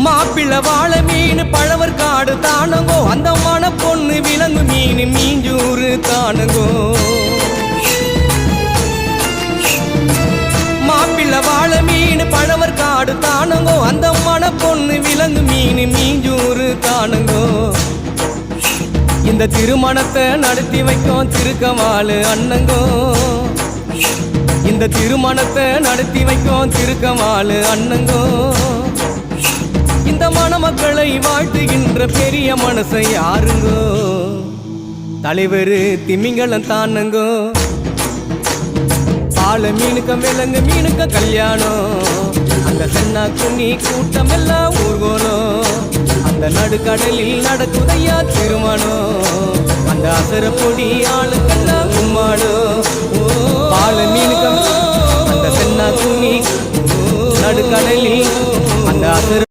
மாப்பிள்ள வாழை மீன் பழவர் காடு தானங்கோ அந்த மன பொண்ணு விலங்கு மீன் மீஞ்சூறு தானங்கோ மாப்பிள்ள வாழை மீன் பழவர் காடு தானங்கோ அந்த மன பொண்ணு விலங்கு மீன் மீஞ்சூறு தானங்கோ இந்த திருமணத்தை நடத்தி வைக்கும் திருக்கமாலு அண்ணங்கோ இந்த திருமணத்தை நடத்தி வைக்கும் திருக்கமாலு அண்ணங்கோ இந்த மணமக்களை வாழ்த்துகின்ற பெரிய மனசை யாருங்கோ தலைவர் திமிங்கலம் தானங்கோ பால மீனுக்கம் விலங்கு மீனுக்க கல்யாணம் அந்த சென்னா குன்னி கூட்டம் எல்லாம் ஊர்கோலம் அந்த நடுக்கடலில் நடக்குதையா திருமணம் அந்த அசர பொடி ஆளுக்கெல்லாம் கும்மாடும் பால மீனுக்கம் அந்த சென்னா குன்னி நடுக்கடலில் அந்த அசர